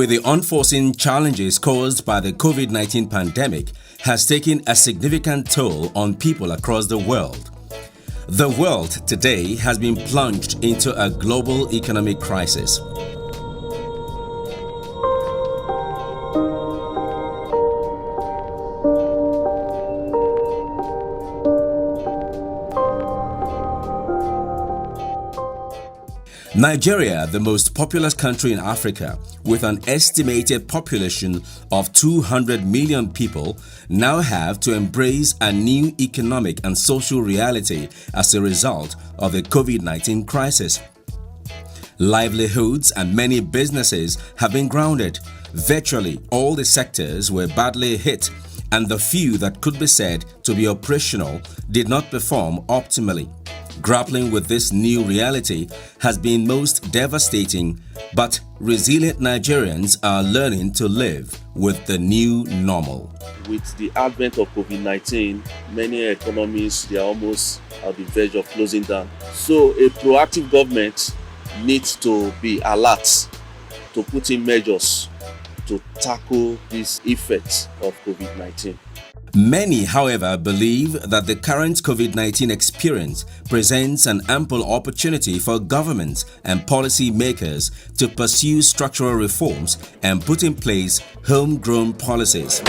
with the unforeseen challenges caused by the COVID-19 pandemic has taken a significant toll on people across the world. The world today has been plunged into a global economic crisis. Nigeria, the most populous country in Africa, with an estimated population of 200 million people, now have to embrace a new economic and social reality as a result of the COVID-19 crisis. Livelihoods and many businesses have been grounded. Virtually all the sectors were badly hit, and the few that could be said to be operational did not perform optimally. Grappling with this new reality has been most devastating, but resilient Nigerians are learning to live with the new normal. With the advent of COVID-19, many economies, they are almost at the verge of closing down. So a proactive government needs to be alert to put in measures to tackle these effects of COVID-19. Many, however, believe that the current COVID-19 experience presents an ample opportunity for governments and policy makers to pursue structural reforms and put in place homegrown policies.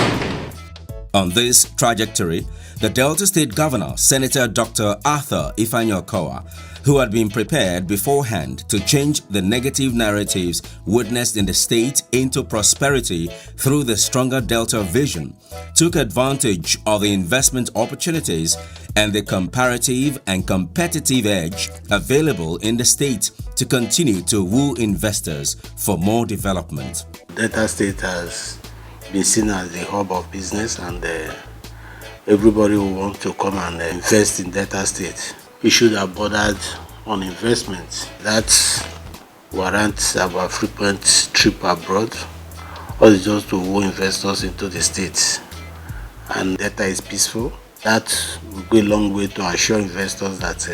On this trajectory, the Delta State Governor, Senator Dr. Arthur Okowa, who had been prepared beforehand to change the negative narratives witnessed in the state into prosperity through the stronger Delta vision, took advantage of the investment opportunities and the comparative and competitive edge available in the state to continue to woo investors for more development. Delta State has been seen as the hub of business, and everybody who wants to come and invest in Delta State, we should have bordered on investment. That warrants our frequent trip abroad, or just to woo investors into the state. And Delta is peaceful. That will go a long way to assure investors that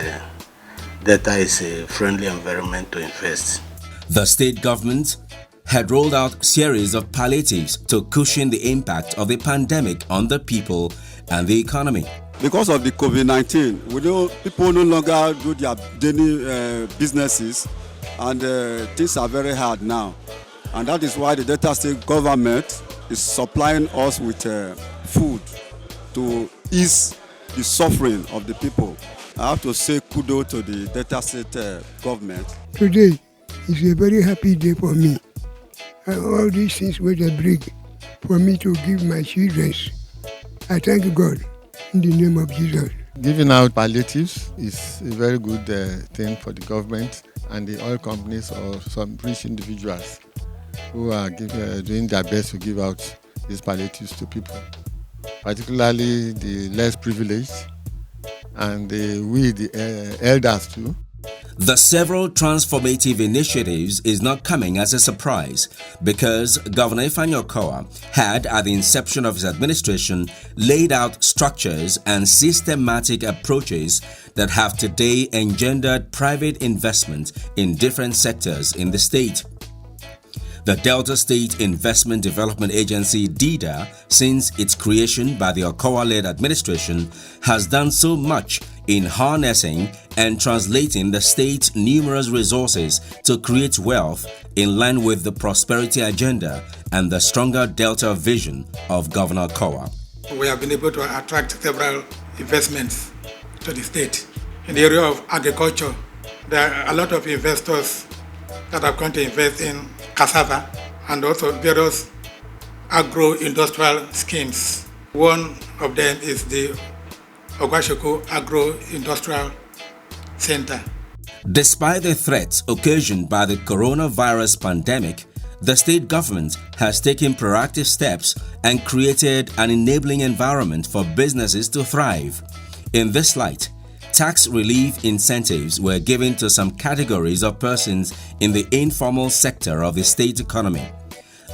Delta is a friendly environment to invest. The state government had rolled out a series of palliatives to cushion the impact of the pandemic on the people and the economy. Because of the COVID-19, people no longer do their daily businesses, and things are very hard now. And that is why the Delta State government is supplying us with food to ease the suffering of the people. I have to say kudos to the Delta State government. Today is a very happy day for me. And all these things were a bring for me to give my children. I thank God in the name of Jesus. Giving out palliatives is a very good thing for the government and the oil companies or some rich individuals who are doing their best to give out these palliatives to people, particularly the less privileged and the elders too. The several transformative initiatives is not coming as a surprise because Governor Okowa had, at the inception of his administration, laid out structures and systematic approaches that have today engendered private investment in different sectors in the state. The Delta State Investment Development Agency, DIDA, since its creation by the Okowa-led administration, has done so much in harnessing and translating the state's numerous resources to create wealth in line with the prosperity agenda and the stronger Delta vision of Governor Okowa. We have been able to attract several investments to the state. In the area of agriculture, there are a lot of investors that have come to invest in cassava and also various agro-industrial schemes. One of them is the Okowa Agro-Industrial Center. Despite the threats occasioned by the coronavirus pandemic, the state government has taken proactive steps and created an enabling environment for businesses to thrive. In this light, tax relief incentives were given to some categories of persons in the informal sector of the state economy.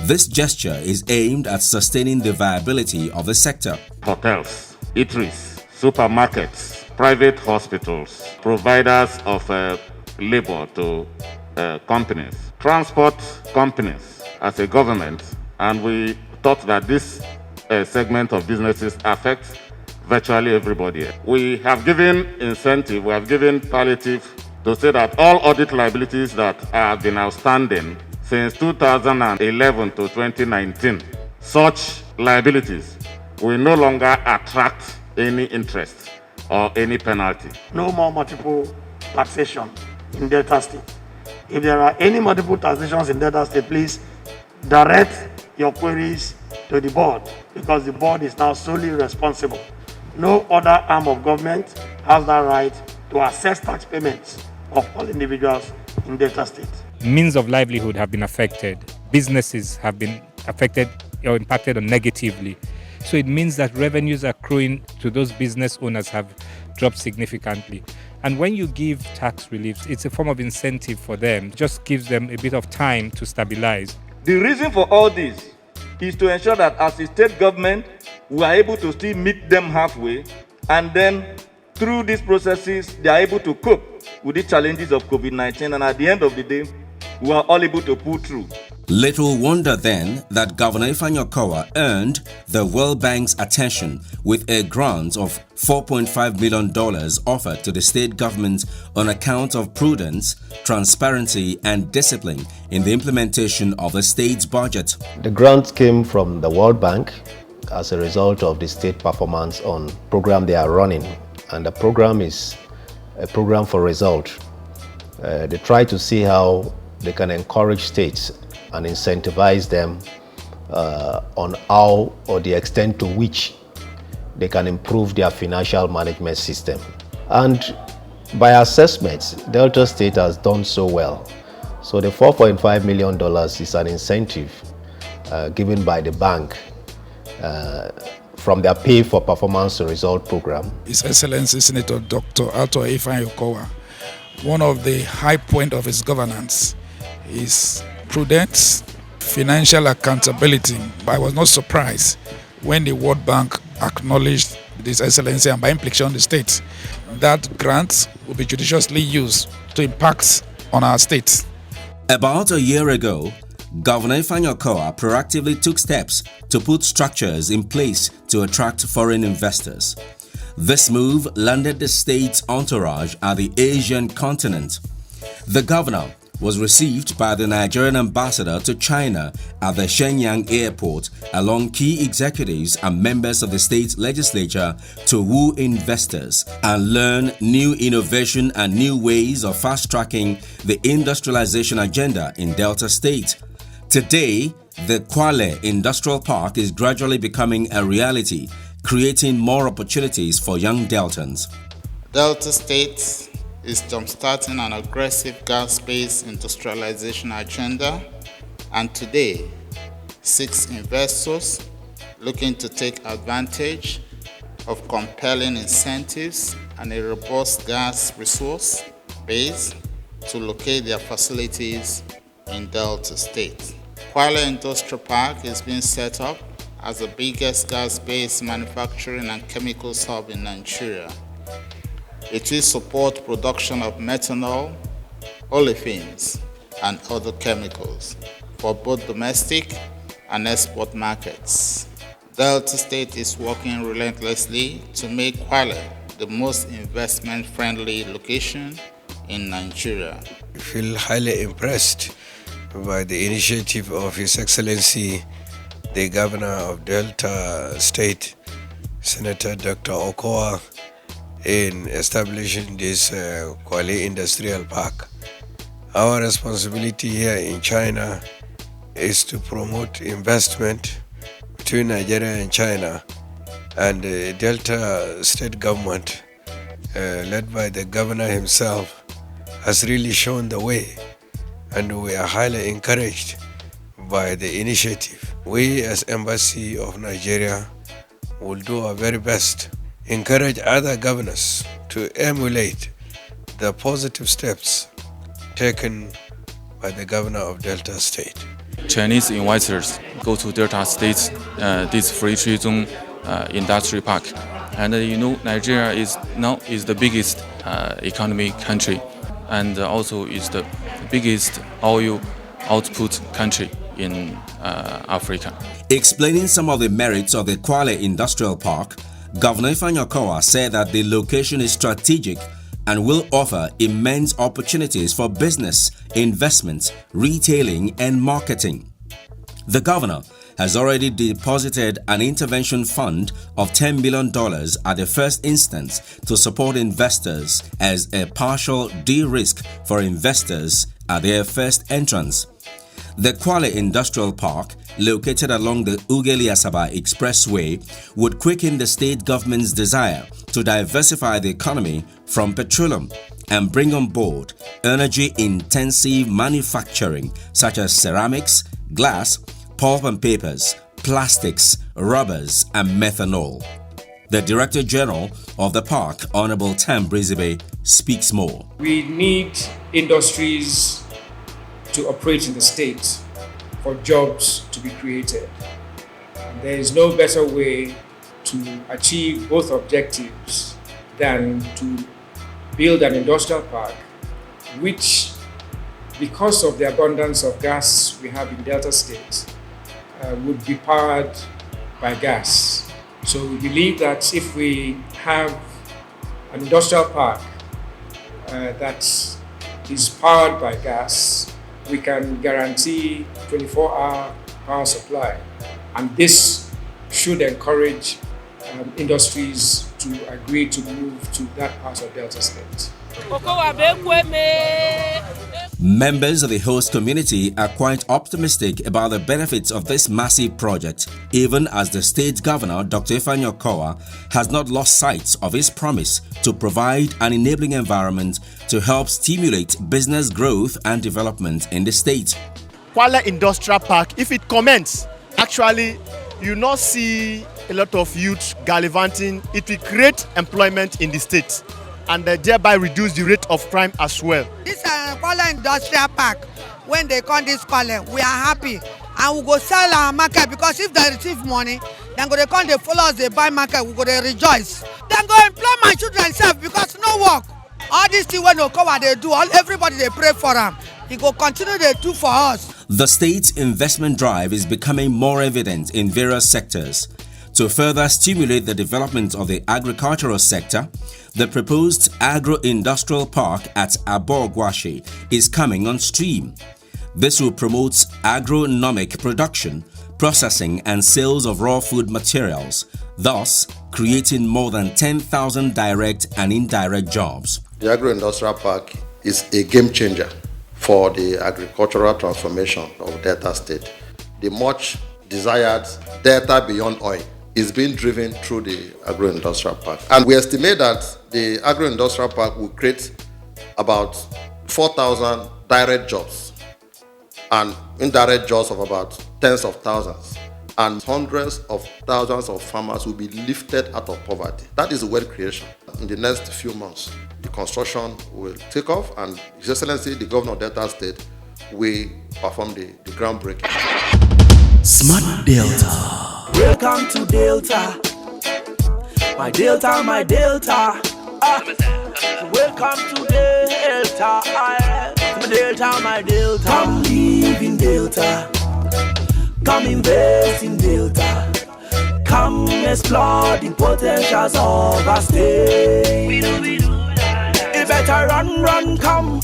This gesture is aimed at sustaining the viability of the sector. Hotels, eateries, supermarkets, private hospitals, providers of labor to companies, transport companies, as a government, and we thought that this segment of businesses affects virtually everybody. We have given incentive, we have given palliative to say that all audit liabilities that have been outstanding since 2011 to 2019, such liabilities will no longer attract any interest or any penalty. No more multiple taxation in Delta State. If there are any multiple taxations in Delta State, please direct your queries to the board, because the board is now solely responsible. No other arm of government has that right to assess tax payments of all individuals in Delta State. Means of livelihood have been affected. Businesses have been affected or impacted negatively. So it means that revenues accruing to those business owners have dropped significantly. And when you give tax relief, it's a form of incentive for them. It just gives them a bit of time to stabilize. The reason for all this is to ensure that as a state government, we are able to still meet them halfway, and then through these processes, they are able to cope with the challenges of COVID-19, and at the end of the day, we are all able to pull through. Little wonder then that Governor Ifeanyi Okowa earned the World Bank's attention with a grant of $4.5 million offered to the state government on account of prudence, transparency and discipline in the implementation of the state's budget. The grant came from the World Bank as a result of the state performance on program they are running, and the program is a program for result. They try to see how they can encourage states and incentivize them on how or the extent to which they can improve their financial management system. And by assessments, Delta State has done so well. So the $4.5 million is an incentive given by the bank from their Pay for Performance Result program. His Excellency Senator Dr. Ifeanyi Okowa, one of the high points of his governance is prudence, financial accountability. I was not surprised when the World Bank acknowledged this excellency, and by implication the state, that grant will be judiciously used to impact on our state. About a year ago, Governor Ifeanyi Okowa proactively took steps to put structures in place to attract foreign investors. This move landed the state's entourage at the Asian continent. The governor was received by the Nigerian ambassador to China at the Shenyang airport, along key executives and members of the state legislature to woo investors and learn new innovation and new ways of fast-tracking the industrialization agenda in Delta State. Today, the Kwale Industrial Park is gradually becoming a reality, creating more opportunities for young Deltans. Delta State is jumpstarting an aggressive gas-based industrialization agenda, and today, 6 investors looking to take advantage of compelling incentives and a robust gas resource base to locate their facilities in Delta State. Kwale Industrial Park is being set up as the biggest gas-based manufacturing and chemicals hub in Nigeria. It will support production of methanol, olefins, and other chemicals for both domestic and export markets. Delta State is working relentlessly to make Kwale the most investment-friendly location in Nigeria. I feel highly impressed by the initiative of His Excellency, the Governor of Delta State, Senator Dr. Okowa, in establishing this Kwale Industrial Park. Our responsibility here in China is to promote investment between Nigeria and China, and the Delta State government, led by the governor himself, has really shown the way, and we are highly encouraged by the initiative. We as Embassy of Nigeria will do our very best, encourage other governors to emulate the positive steps taken by the governor of Delta State. Chinese investors go to Delta State, this free trade zone industrial park, and Nigeria is the biggest economy country, and also is the biggest oil output country in Africa. Explaining some of the merits of the Kwale Industrial Park, Governor Ifeanyi Okowa said that the location is strategic and will offer immense opportunities for business, investments, retailing, and marketing. The governor has already deposited an intervention fund of $10 million at the first instance to support investors as a partial de-risk for investors at their first entrance. The Kwale Industrial Park, located along the Ughelli-Asaba Expressway, would quicken the state government's desire to diversify the economy from petroleum and bring on board energy-intensive manufacturing such as ceramics, glass, pulp and papers, plastics, rubbers, and methanol. The Director General of the park, Honorable Tam Brizibe, speaks more. We need industries to operate in the state for jobs to be created. And there is no better way to achieve both objectives than to build an industrial park which, because of the abundance of gas we have in Delta State, would be powered by gas. So we believe that if we have an industrial park that is powered by gas, we can guarantee 24-hour power supply. And this should encourage industries to agree to move to that part of Delta State. Members of the host community are quite optimistic about the benefits of this massive project, even as the state governor, Dr. Ifeanyi Okowa, has not lost sight of his promise to provide an enabling environment to help stimulate business growth and development in the state. Kwale Industrial Park, if it commences, actually, you not see a lot of youth gallivanting. It will create employment in the state and thereby reduce the rate of crime as well. This Kwale Industrial Park, when they come this Kwale, we are happy and we go sell our market, because if they receive money, then go they come, they follow us, they buy market, we go they rejoice. Then go employ my children self, because no work. All these things when Okowa they do, everybody they pray for them. He go continue they do for us. The state's investment drive is becoming more evident in various sectors. To further stimulate the development of the agricultural sector, the proposed agro-industrial park at Abogwashi is coming on stream. This will promote agronomic production, processing and sales of raw food materials, thus creating more than 10,000 direct and indirect jobs. The agro-industrial park is a game changer for the agricultural transformation of Delta State. The much desired Delta beyond oil is being driven through the agro-industrial park. And we estimate that the agro-industrial park will create about 4,000 direct jobs and indirect jobs of about tens of thousands. And hundreds of thousands of farmers will be lifted out of poverty. That is wealth creation. In the next few months, the construction will take off, and His Excellency, the Governor of Delta State, will perform the groundbreaking. Smart Delta. Welcome to Delta. My Delta, my Delta. Welcome to Delta. My Delta, my Delta. Come live in Delta. Come invest in Delta. Come explore the potentials of our state. You better run, come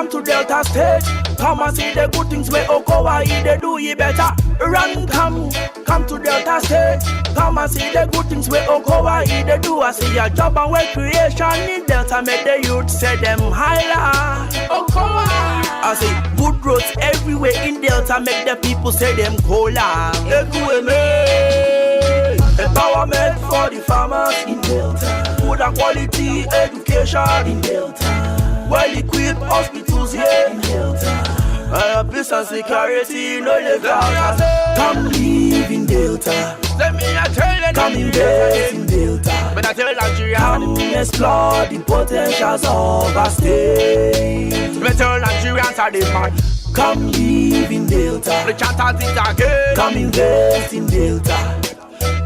to Delta State. Come and see the good things where Okowa they do. You better run, come to Delta State. Come and see the good things where Okowa they do. I see your job and work creation in Delta. Make the youth say them higher. Okowa. I see good roads everywhere in Delta. Make the people say them cola. Empowerment for the farmers in Delta. Good and quality education in Delta. Well-equipped hospitals here in Delta. Peace and security, no Delta. Come live in Delta. Let me tell you. Come invest in Delta. But I tell Nigeria. Come explore the potentials of our state. But tell Nigerians are the man. Come live in Delta. The chant it again. Come invest in Delta.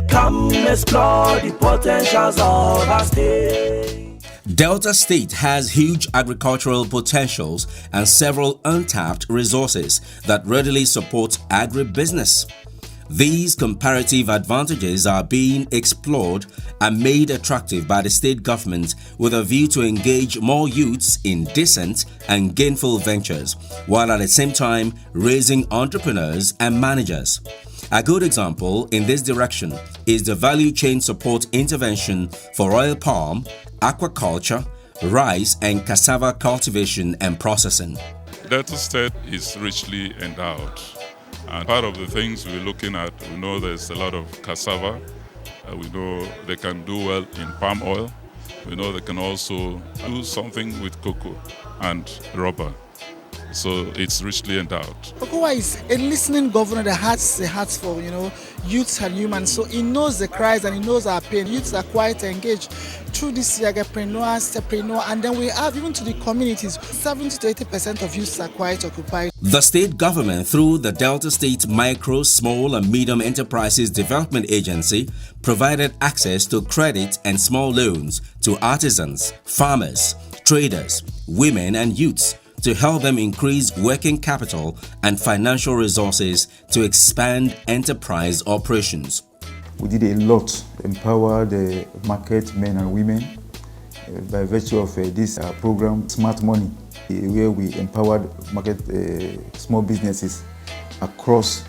Come explore the potentials of our state. Delta State has huge agricultural potentials and several untapped resources that readily support agribusiness. These comparative advantages are being explored and made attractive by the state government with a view to engage more youths in decent and gainful ventures, while at the same time raising entrepreneurs and managers. A good example in this direction is the value chain support intervention for oil palm, aquaculture, rice and cassava cultivation and processing. Delta State is richly endowed. And part of the things we're looking at, we know there's a lot of cassava. We know they can do well in palm oil. We know they can also do something with cocoa and rubber. So it's richly endowed. Okowa is a listening governor that has a heart for, youths and humans. So he knows the cries and he knows our pain. Youths are quite engaged through this entrepreneurs, and then we have even to the communities, 70 to 80% of youths are quite occupied. The state government, through the Delta State Micro, Small and Medium Enterprises Development Agency, provided access to credit and small loans to artisans, farmers, traders, women and youths to help them increase working capital and financial resources to expand enterprise operations. We did a lot to empower the market men and women by virtue of this program, Smart Money, where we empowered market small businesses across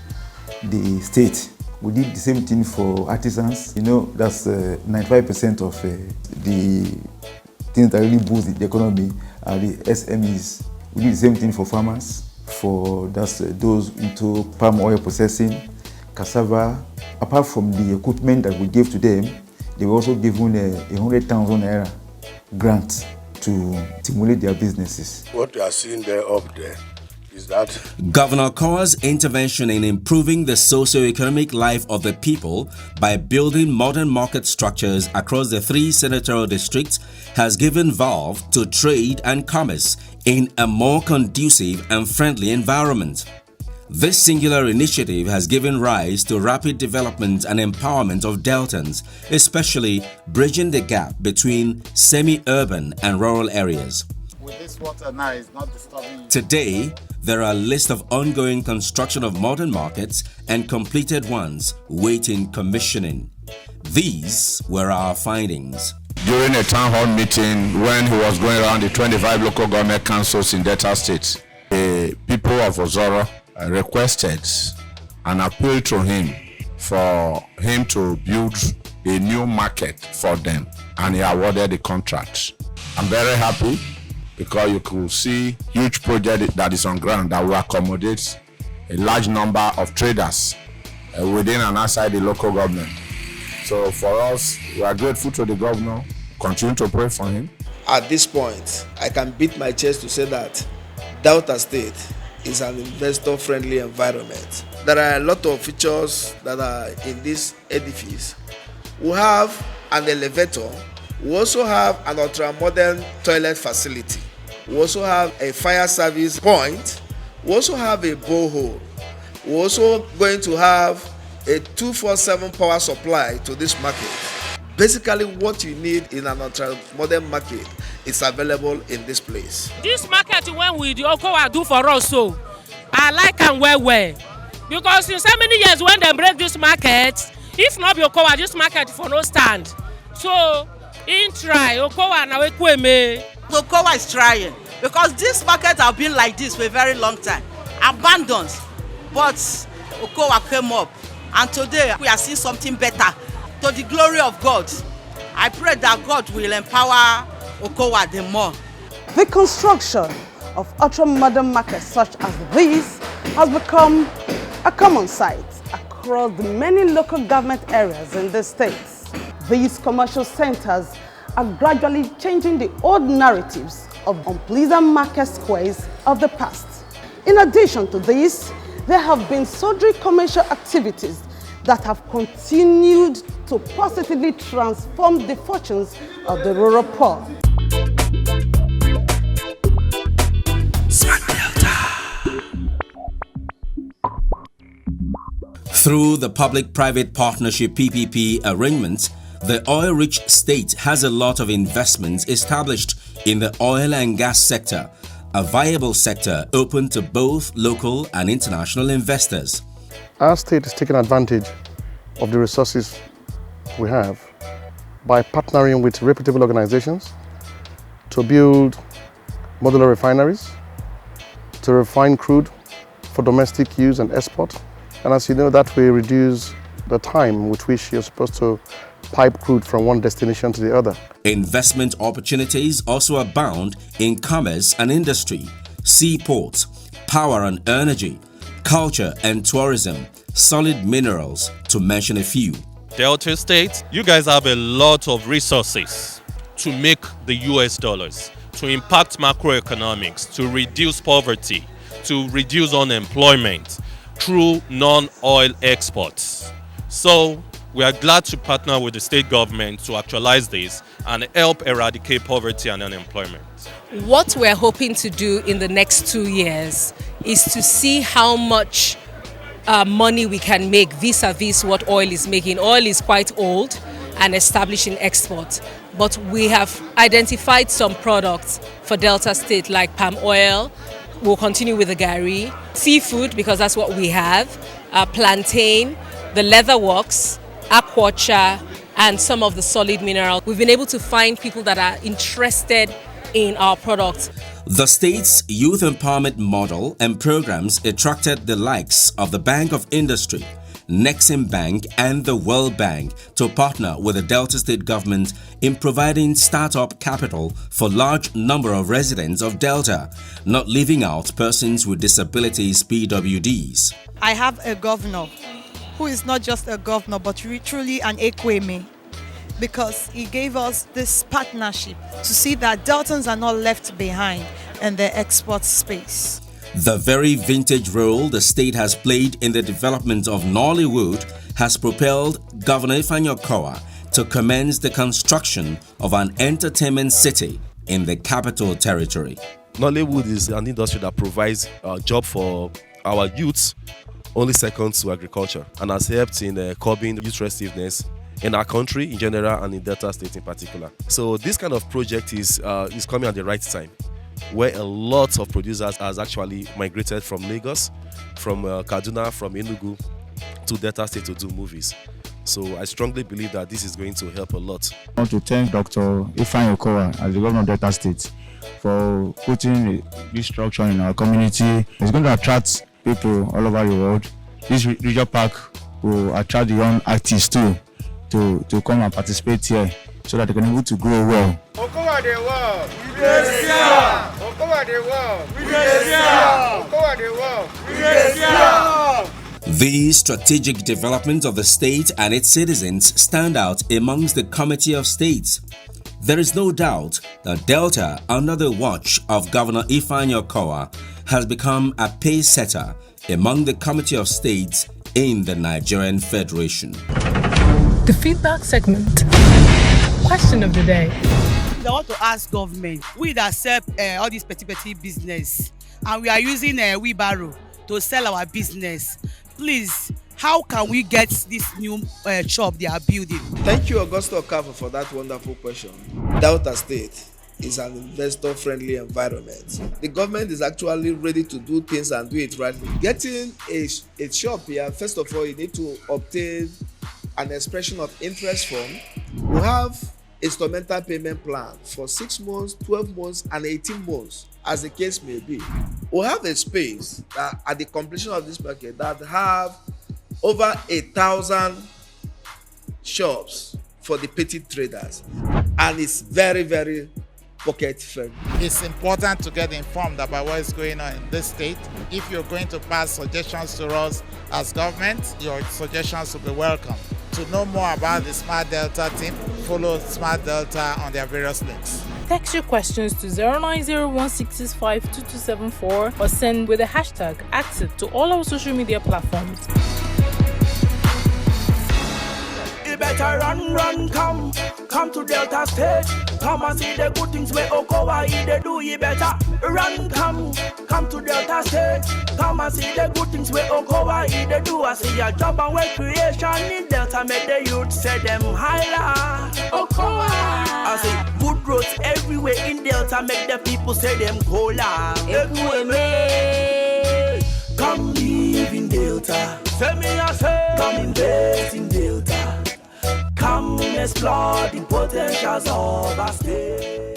the state. We did the same thing for artisans. That's 95% of the things that really boost the economy are the SMEs. We did the same thing for farmers, for those into palm oil processing, cassava. Apart from the equipment that we gave to them, they were also given a 100,000 naira grant to stimulate their businesses. What you are seeing there up there is that Governor Okowa's intervention in improving the socio-economic life of the people by building modern market structures across the 3 senatorial districts has given valve to trade and commerce in a more conducive and friendly environment. This singular initiative has given rise to rapid development and empowerment of Deltans, especially bridging the gap between semi-urban and rural areas. With this water now, it's not disturbing you. Today, there are a list of ongoing construction of modern markets and completed ones waiting commissioning. These were our findings. During a town hall meeting when he was going around the 25 local government councils in Delta State, the people of Ozoro requested an appeal to him for him to build a new market for them, and he awarded the contract. I'm very happy because you could see huge project that is on ground that will accommodate a large number of traders within and outside the local government. So for us, we are grateful to the governor. Continue to pray for him. At this point, I can beat my chest to say that Delta State is an investor-friendly environment. There are a lot of features that are in this edifice. We have an elevator. We also have an ultra-modern toilet facility. We also have a fire service point. We also have a borehole. We're also going to have a 24/7 power supply to this market. Basically, what you need in an ultra-modern market is available in this place. This market when we the Okowa do for us, so I like and well, because in so many years when they break this market, if not be Okowa, this market for no stand. So in try Okowa na we Okowa is trying because this market have been like this for a very long time, abandoned, but Okowa came up, and today we are seeing something better. To the glory of God, I pray that God will empower Okowa the more. The construction of ultra-modern markets such as these has become a common sight across the many local government areas in the states. These commercial centers are gradually changing the old narratives of unpleasant market squares of the past. In addition to this, there have been sundry commercial activities that have continued to positively transform the fortunes of the rural poor. Through the public-private partnership PPP arrangements, The oil-rich state has a lot of investments established in the oil and gas sector, a viable sector open to both local and international investors. Our state is taking advantage of the resources we have by partnering with reputable organizations to build modular refineries, to refine crude for domestic use and export. And as you know, that will reduce the time with which you're supposed to pipe crude from one destination to the other. Investment opportunities also abound in commerce and industry, seaports, power and energy, culture and tourism, solid minerals, to mention a few. Delta State, you guys have a lot of resources to make the US dollars, to impact macroeconomics, to reduce poverty, to reduce unemployment through non-oil exports. So we are glad to partner with the state government to actualize this and help eradicate poverty and unemployment. What we're hoping to do in the next 2 years is to see how much money we can make vis-a-vis what oil is making. Oil is quite old and established in export, but we have identified some products for Delta State like palm oil. We'll continue with the gari, seafood because that's what we have, plantain, the leather works, aquacha, and some of the solid mineral. We've been able to find people that are interested in our products. The state's youth empowerment model and programs attracted the likes of the Bank of Industry, Nexim Bank and the World Bank to partner with the Delta State government in providing startup capital for large number of residents of Delta, not leaving out persons with disabilities PWDs. I have a governor who is not just a governor but truly an Ekweme, because he gave us this partnership to see that Deltans are not left behind in the export space. The very vintage role the state has played in the development of Nollywood has propelled Governor Ifeanyi Okowa to commence the construction of an entertainment city in the Capital Territory. Nollywood is an industry that provides a job for our youths, only second to agriculture, and has helped in curbing youth restiveness in our country in general and in Delta State in particular. So this kind of project is coming at the right time, where a lot of producers has actually migrated from Lagos, from Kaduna, from Enugu to Delta State to do movies. So I strongly believe that this is going to help a lot. I want to thank Dr. Ifeanyi Okowa as the governor of Delta State for putting this structure in our community. It's going to attract people all over the world. This regional park will attract the young artists too to come and participate here so that they can be able to grow well. Okowa the world, we dey see. Okowa the world, we dey see. Okowa the world, we dey see. The strategic development of the state and its citizens stand out amongst the Committee of States. There is no doubt that Delta, under the watch of Governor Ifeanyi Okowa, has become a pace setter among the Committee of States in the Nigerian Federation. The feedback segment. Question of the day. I want to ask government, we that sell all this petty business and we are using a wheelbarrow to sell our business, please, how can we get this new shop they are building? Thank you, Augusto Okafor, for that wonderful question. Delta State is an investor-friendly environment. The government is actually ready to do things and do it right. Getting a shop here, first of all, you need to obtain an expression of interest form. We have instrumental payment plan for 6 months, 12 months, and 18 months, as the case may be. We have a space that at the completion of this market that have over 1,000 shops for the petty traders, and it's very, very pocket friendly. It's important to get informed about what is going on in this state. If you're going to pass suggestions to us as government, your suggestions will be welcome. To know more about the Smart Delta team, follow Smart Delta on their various links. Text your questions to 09016652274 or send with the hashtag #AXIT to all our social media platforms. better run, come to Delta State. Come and see the good things where Okowa they do. You better run, come to Delta State. Come and see the good things where Okowa they do. I see your job and work creation in Delta make the youth say them higher. Okowa. I say good roads everywhere in Delta make the people say them cola. Come live in Delta. Say me I say, come invest in Delta. Come explore the potentials of our state.